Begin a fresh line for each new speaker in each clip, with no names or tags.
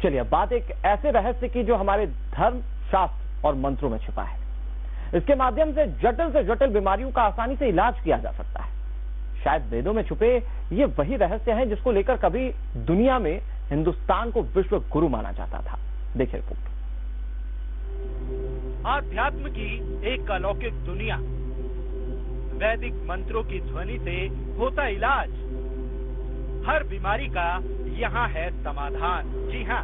चलिए अब बात एक ऐसे रहस्य की जो हमारे धर्म, शास्त्र और मंत्रों में छिपा है। इसके माध्यम से जटिल बीमारियों का आसानी से इलाज किया जा सकता है। शायद वेदों में छुपे ये वही रहस्य हैं जिसको लेकर कभी दुनिया में हिंदुस्तान को विश्व गुरु माना जाता था। देखिए रिपोर्ट।
आध्यात्म की एक अलौकिक दुनिया, वैदिक मंत्रों की ध्वनि से होता इलाज, हर बीमारी का यहाँ है समाधान। जी हाँ,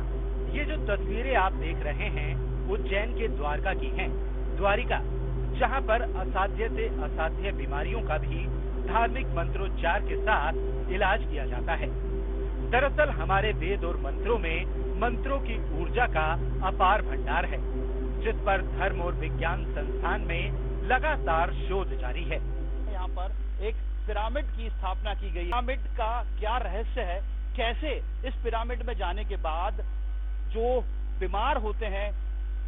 ये जो तस्वीरें आप देख रहे हैं उज्जैन के द्वारका की हैं। द्वारिका, जहाँ पर असाध्य से असाध्य बीमारियों का भी धार्मिक मंत्रोच्चार के साथ इलाज किया जाता है। दरअसल हमारे वेद और मंत्रों में मंत्रों की ऊर्जा का अपार भंडार है, जिस पर धर्म और विज्ञान संस्थान में लगातार शोध जारी है।
यहाँ पर एक पिरामिड की स्थापना की गई। पिरामिड का क्या रहस्य है, कैसे इस पिरामिड में जाने के बाद जो बीमार होते हैं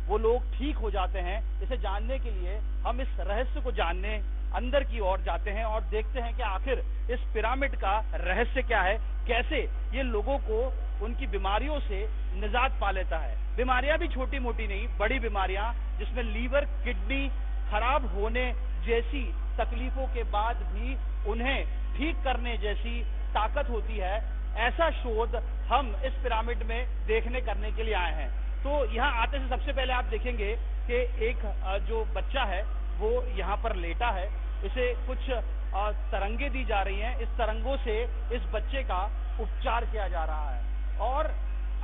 वो लोग ठीक हो जाते हैं, इसे जानने के लिए हम इस रहस्य को जानने अंदर की ओर जाते हैं और देखते हैं कि आखिर इस पिरामिड का रहस्य क्या है, कैसे ये लोगों को उनकी बीमारियों से निजात पा लेता है। बीमारियां भी छोटी मोटी नहीं, बड़ी बीमारियां जिसमें लीवर, किडनी खराब होने जैसी तकलीफों के बाद भी उन्हें ठीक करने जैसी ताकत होती है, ऐसा शोध हम इस पिरामिड में देखने करने के लिए आए हैं। तो यहाँ आते से सबसे पहले आप देखेंगे कि एक जो बच्चा है वो यहाँ पर लेटा है, इसे कुछ तरंगे दी जा रही हैं। इस तरंगों से इस बच्चे का उपचार किया जा रहा है और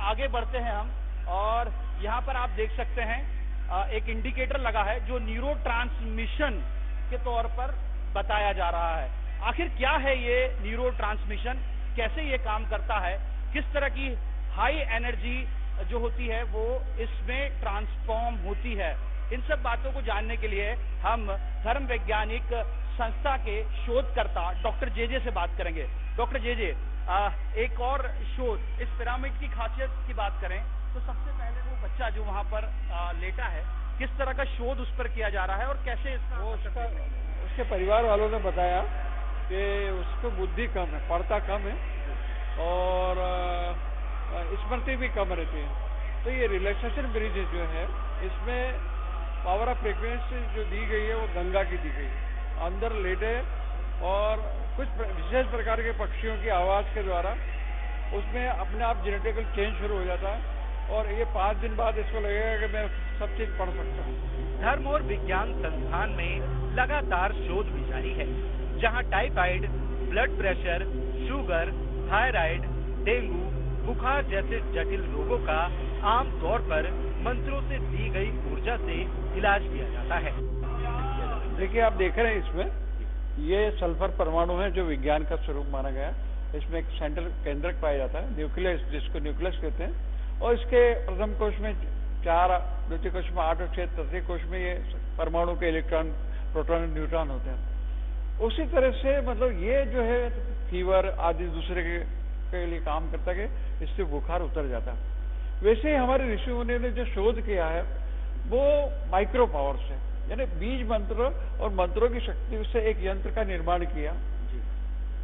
आगे बढ़ते हैं हम, और यहाँ पर आप देख सकते हैं एक इंडिकेटर लगा है जो न्यूरो ट्रांसमिशन के तौर पर बताया जा रहा है। आखिर क्या है ये न्यूरो ट्रांसमिशन, कैसे ये काम करता है, किस तरह की हाई एनर्जी जो होती है वो इसमें ट्रांसफॉर्म होती है, इन सब बातों को जानने के लिए हम धर्म वैज्ञानिक संस्था के शोधकर्ता डॉक्टर जे से बात करेंगे। डॉक्टर जे, एक और शोध, इस पिरामिड की खासियत की बात करें तो सबसे पहले वो बच्चा जो वहाँ पर लेटा है, किस तरह का शोध उस पर किया जा रहा है और कैसे इसका
उसके परिवार वालों ने बताया कि उसको बुद्धि कम है, पढ़ता कम है और स्मृति भी कम रहती है। तो ये रिलैक्सेशन ब्रिज जो है इसमें पावर ऑफ फ्रीक्वेंसी जो दी गई है वो गंगा की दी गई है। अंदर लेटे और कुछ विशेष प्रकार के पक्षियों की आवाज के द्वारा उसमें अपने आप जेनेटिकल चेंज शुरू हो जाता है और ये 5 दिन बाद इसको लगेगा कि मैं सब चीज पढ़ सकता हूँ।
धर्म और विज्ञान संस्थान में लगातार शोध भी जारी है, जहाँ typhoid, blood pressure, sugar, thyroid, dengue, बुखार जैसे जटिल रोगों का आम तौर पर मंत्रों से दी गई ऊर्जा से इलाज किया जाता है।
देखिए आप देख रहे हैं इसमें ये सल्फर परमाणु है जो विज्ञान का स्वरूप माना गया। इसमें एक सेंट्रल केंद्रक पाया जाता है, न्यूक्लियस, जिसको न्यूक्लियस कहते हैं, और इसके प्रथम कोश में 4, द्वितीय कोश में 8 और 6, तृतीय कोश में ये परमाणु के इलेक्ट्रॉन, प्रोटॉन और न्यूट्रॉन होते हैं। उसी तरह से मतलब ये जो है फीवर आदि दूसरे के लिए काम करता है, इससे बुखार उतर जाता है। वैसे ही हमारे ऋषि मुनि ने जो शोध किया है वो माइक्रो पावर से, यानी बीज मंत्र और मंत्रों की शक्ति से एक यंत्र का निर्माण किया।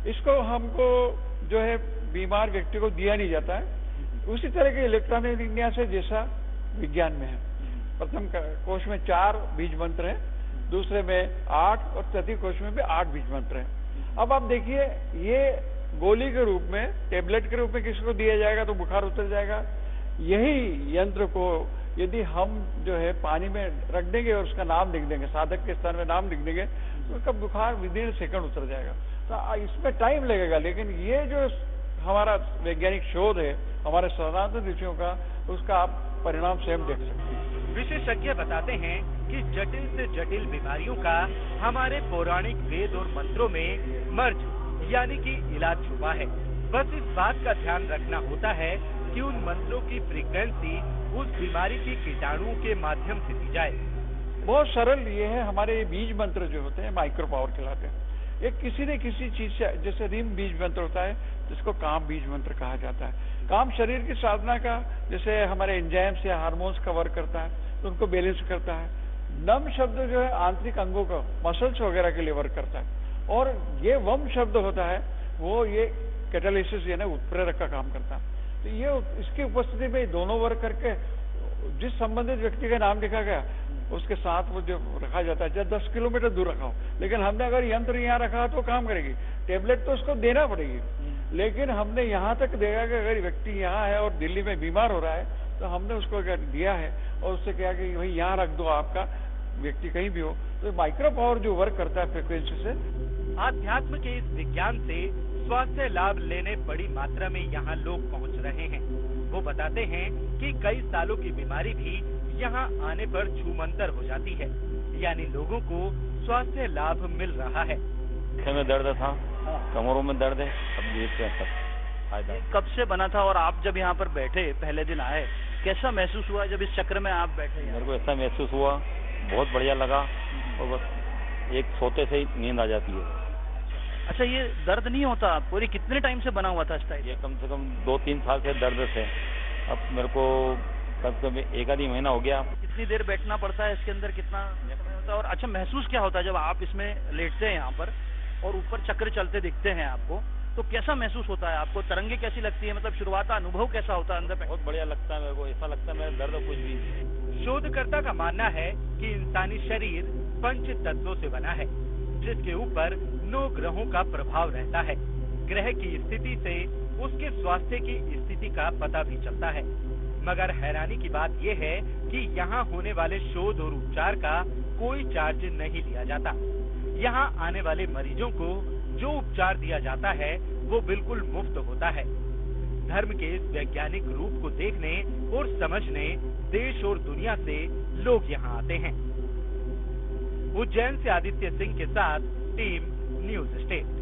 इसको हमको जो है बीमार व्यक्ति को दिया नहीं जाता है, उसी तरह के इलेक्ट्रॉनिक विन्यास है जैसा विज्ञान में है। प्रथम कोश में 4 बीज मंत्र है, दूसरे में 8 और तृतीय कोश में भी 8 बीज मंत्र है। अब आप देखिए ये गोली के रूप में, टेबलेट के रूप में किसी को दिया जाएगा तो बुखार उतर जाएगा। यही यंत्र को यदि हम जो है पानी में रख देंगे और उसका नाम लिख देंगे, साधक के स्थान में नाम लिख देंगे, तो उसका बुखार विदिन सेकंड उतर जाएगा। तो इसमें टाइम लगेगा, लेकिन ये जो हमारा वैज्ञानिक शोध है हमारे सनातन ऋषियों का, उसका आप परिणाम स्वयं देख सकते हैं।
विशेषज्ञ बताते हैं कि जटिल से जटिल बीमारियों का हमारे पौराणिक वेद और मंत्रों में मर्ज यानी कि इलाज छुपा है। बस इस बात का ध्यान रखना होता है कि उन मंत्रों की फ्रीक्वेंसी उस बीमारी की कीटाणुओं के माध्यम से दी जाए।
बहुत सरल ये है, हमारे बीज मंत्र जो होते हैं माइक्रो पावर कहलाते हैं। ये किसी न किसी चीज से, जैसे रिम बीज मंत्र होता है जिसको काम बीज मंत्र कहा जाता है। काम शरीर की साधना का, जैसे हमारे एंजाइम्स या हार्मोन्स का वर्क करता है तो उनको बैलेंस करता है। नम शब्द जो है आंतरिक अंगों का, मसल्स वगैरह के लिए वर्क करता है। और ये वम शब्द होता है वो ये कैटालिसिस यानी उत्प्रेरक का काम करता है। तो ये इसकी उपस्थिति में दोनों वर्ग करके जिस संबंधित व्यक्ति का नाम लिखा गया उसके साथ वो जो रखा जाता है, चाहे 10 किलोमीटर दूर रखा हो, लेकिन हमने अगर यंत्र यहाँ रखा तो काम करेगी, टेबलेट तो उसको देना पड़ेगी, लेकिन हमने यहाँ तक देखा कि अगर व्यक्ति यहाँ है और दिल्ली में बीमार हो रहा है तो हमने उसको दिया है और उससे कहा कि भाई यहाँ रख दो, आपका व्यक्ति कहीं भी हो। तो माइक्रो पावर जो वर्क करता है फ्रिक्वेंसी से,
आध्यात्म के इस विज्ञान से स्वास्थ्य लाभ लेने बड़ी मात्रा में यहाँ लोग पहुँच रहे हैं। वो बताते हैं कि कई सालों की बीमारी भी यहाँ आने पर छूमंतर हो जाती है, यानी लोगों को स्वास्थ्य लाभ मिल रहा है।
में दर्द था, कमरों में दर्द है, अब ये फायदा।
कब से बना था और आप जब यहाँ पर बैठे पहले दिन आए, कैसा महसूस हुआ जब इस चक्र में आप बैठे?
मेरे को ऐसा महसूस हुआ, बहुत बढ़िया लगा, और बस एक सोते से ही नींद आ जाती है।
अच्छा, ये दर्द नहीं होता आपको? ये कितने टाइम से बना हुआ था स्टाइल?
ये कम से कम 2-3 साल से दर्द थे, अब मेरे को कब एक आधी महीना हो गया।
कितनी देर बैठना पड़ता है इसके अंदर, कितना समय होता है? और अच्छा, महसूस क्या होता है जब आप इसमें लेटते हैं यहाँ पर और ऊपर चक्र चलते दिखते हैं आपको, तो कैसा महसूस होता है आपको? तरंगे कैसी लगती है, मतलब शुरुआत का अनुभव कैसा होता है अंदर?
बहुत बढ़िया लगता है मेरे को, ऐसा लगता है मेरा दर्द कुछ भी नहीं।
शोधकर्ता का मानना है कि इंसानी शरीर 5 तत्वों से बना है, जिसके ऊपर 9 ग्रहों का प्रभाव रहता है। ग्रह की स्थिति से उसके स्वास्थ्य की स्थिति का पता भी चलता है। मगर हैरानी की बात यह है कि यहाँ होने वाले शोध और उपचार का कोई चार्ज नहीं लिया जाता। यहाँ आने वाले मरीजों को जो उपचार दिया जाता है वो बिल्कुल मुफ्त होता है। धर्म के इस वैज्ञानिक रूप को देखने और समझने देश और दुनिया से लोग यहाँ आते हैं। उज्जैन से आदित्य सिंह के साथ टीम न्यूज स्टेट।